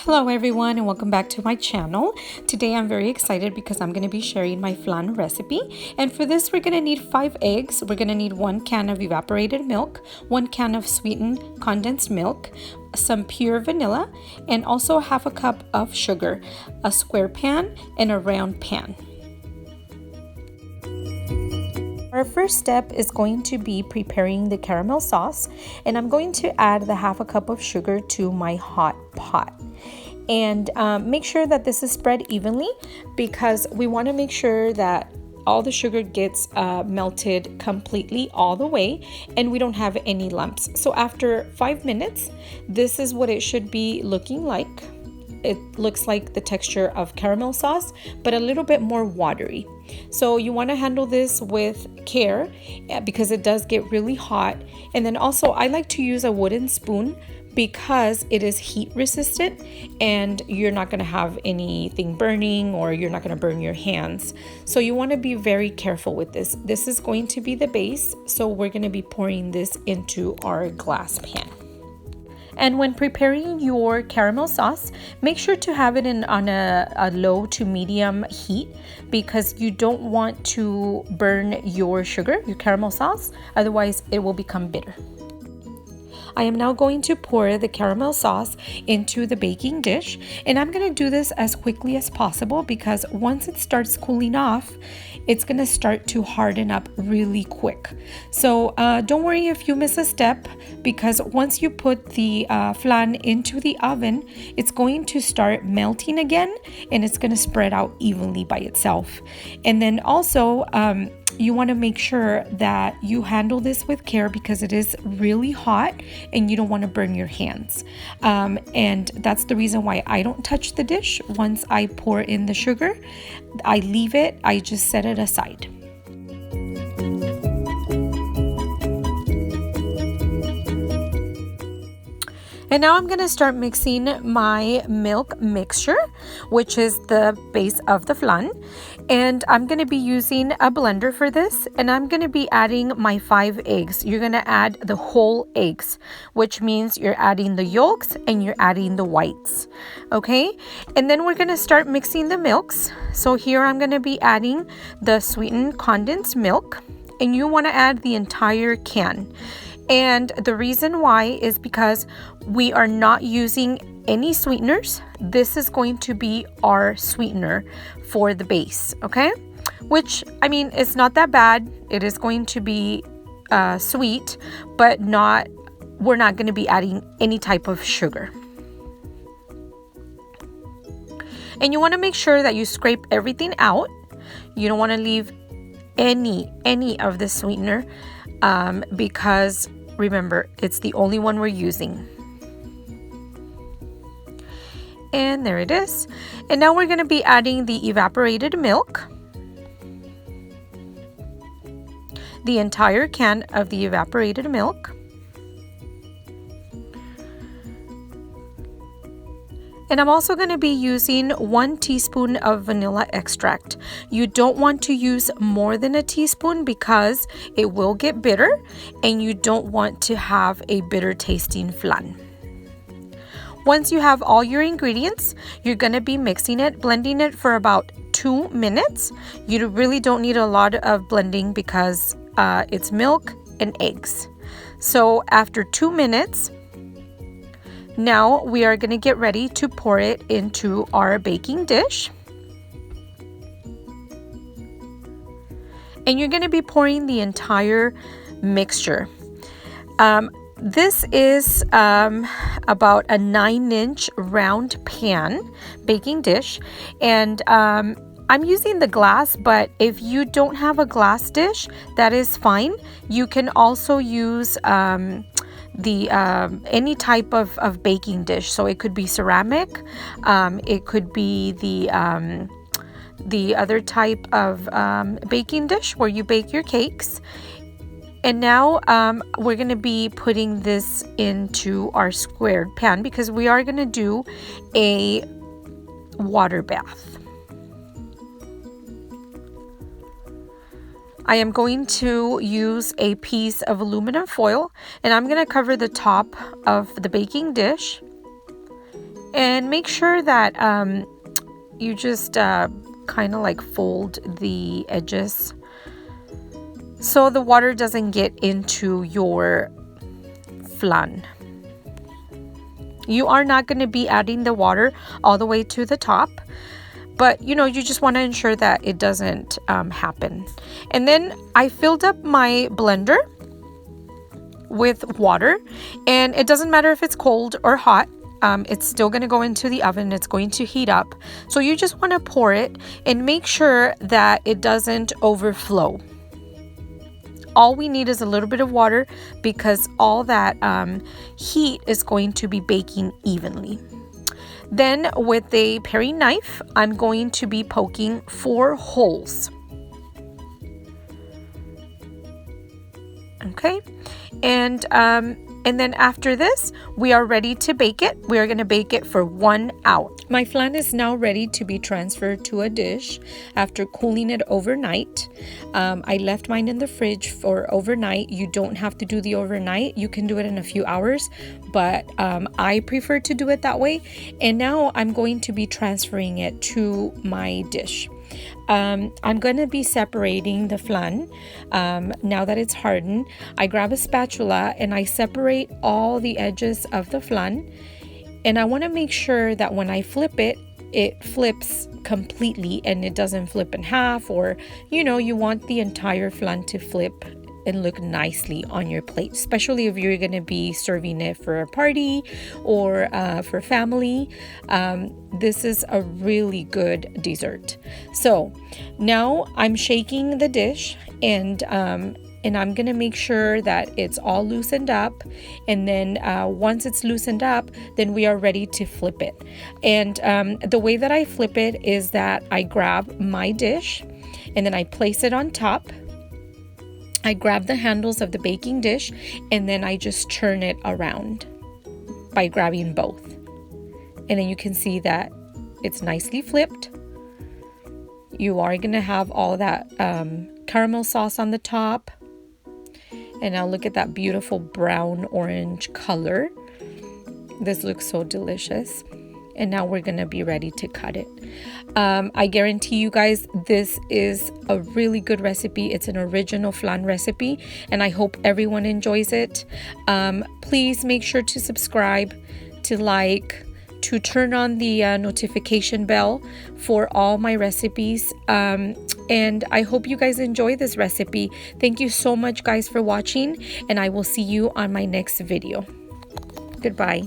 Hello everyone and welcome back to my channel. Today I'm very excited because I'm going to be sharing my flan recipe, and for this we're going to need 5 eggs. We're going to need 1 can of evaporated milk, 1 can of sweetened condensed milk, some pure vanilla, and also 1/2 cup of sugar, a square pan and a round pan. Our first step is going to be preparing the caramel sauce, and I'm going to add the 1/2 cup of sugar to my hot pot. And make sure that this is spread evenly, because we want to make sure that all the sugar gets melted completely all the way and we don't have any lumps. So after 5 minutes, this is what it should be looking like. It looks like the texture of caramel sauce, but a little bit more watery. So you want to handle this with care because it does get really hot. And then also I like to use a wooden spoon because it is heat resistant and you're not going to have anything burning, or you're not going to burn your hands. So you want to be very careful with this. This is going to be the base, so we're going to be pouring this into our glass pan. And when preparing your caramel sauce, make sure to have it on a low to medium heat, because you don't want to burn your sugar, your caramel sauce, otherwise it will become bitter. I am now going to pour the caramel sauce into the baking dish, and I'm going to do this as quickly as possible because once it starts cooling off, it's going to start to harden up really quick. So don't worry if you miss a step, because once you put the flan into the oven, it's going to start melting again and it's going to spread out evenly by itself. And then also you want to make sure that you handle this with care because it is really hot and you don't want to burn your hands. And that's the reason why I don't touch the dish. Once I pour in the sugar, I leave it, I just set it aside. And now I'm going to start mixing my milk mixture, which is the base of the flan. And I'm going to be using a blender for this, and I'm going to be adding my 5 eggs. You're going to add the whole eggs, which means you're adding the yolks and you're adding the whites. Okay, and then we're going to start mixing the milks. So here I'm going to be adding the sweetened condensed milk, and you want to add the entire can. And the reason why is because we are not using any sweeteners. This is going to be our sweetener for the base, okay? Which, I mean, it's not that bad. It is going to be sweet, but we're not going to be adding any type of sugar. And you want to make sure that you scrape everything out. You don't want to leave any of the sweetener, because remember, it's the only one we're using. And there it is. And now we're going to be adding the evaporated milk, the entire can of the evaporated milk. And I'm also going to be using 1 teaspoon of vanilla extract. You don't want to use more than a teaspoon because it will get bitter, and you don't want to have a bitter tasting flan. Once you have all your ingredients, you're going to be mixing it, blending it for about 2 minutes. You really don't need a lot of blending because it's milk and eggs. So after 2 minutes, now we are going to get ready to pour it into our baking dish. And you're going to be pouring the entire mixture. This is about a 9-inch round pan baking dish, and I'm using the glass, but if you don't have a glass dish, that is fine. You can also use any type of baking dish. So it could be ceramic, it could be the other type of baking dish where you bake your cakes. And now we're going to be putting this into our squared pan because we are going to do a water bath. I am going to use a piece of aluminum foil, and I'm going to cover the top of the baking dish And make sure that you just kind of like fold the edges so the water doesn't get into your flan. You are not going to be adding the water all the way to the top, but you just want to ensure that it doesn't happen. And then I filled up my blender with water, and it doesn't matter if it's cold or hot. It's still going to go into the oven. It's going to heat up. So you just want to pour it and make sure that it doesn't overflow. All we need is a little bit of water because all that heat is going to be baking evenly. Then with a paring knife, I'm going to be poking 4 holes. Okay, and then after this, we are ready to bake it. We are going to bake it for 1 hour. My flan is now ready to be transferred to a dish after cooling it overnight. I left mine in the fridge for overnight. You don't have to do the overnight. You can do it in a few hours, but I prefer to do it that way. And now I'm going to be transferring it to my dish. I'm going to be separating the flan. Now that it's hardened, I grab a spatula and I separate all the edges of the flan. And I want to make sure that when I flip it, it flips completely and it doesn't flip in half, or, you want the entire flan to flip and look nicely on your plate, especially if you're going to be serving it for a party or for family. This is a really good dessert. So now I'm shaking the dish, and I'm going to make sure that it's all loosened up. And then once it's loosened up, then we are ready to flip it. And the way that I flip it is that I grab my dish and then I place it on top. I grab the handles of the baking dish and then I just turn it around by grabbing both. And then you can see that it's nicely flipped. You are going to have all that caramel sauce on the top. And now look at that beautiful brown orange color. This looks so delicious. And now we're going to be ready to cut it. I guarantee you guys, this is a really good recipe. It's an original flan recipe, and I hope everyone enjoys it. Please make sure to subscribe, to like, to turn on the notification bell for all my recipes. And I hope you guys enjoy this recipe. Thank you so much, guys, for watching, and I will see you on my next video. Goodbye.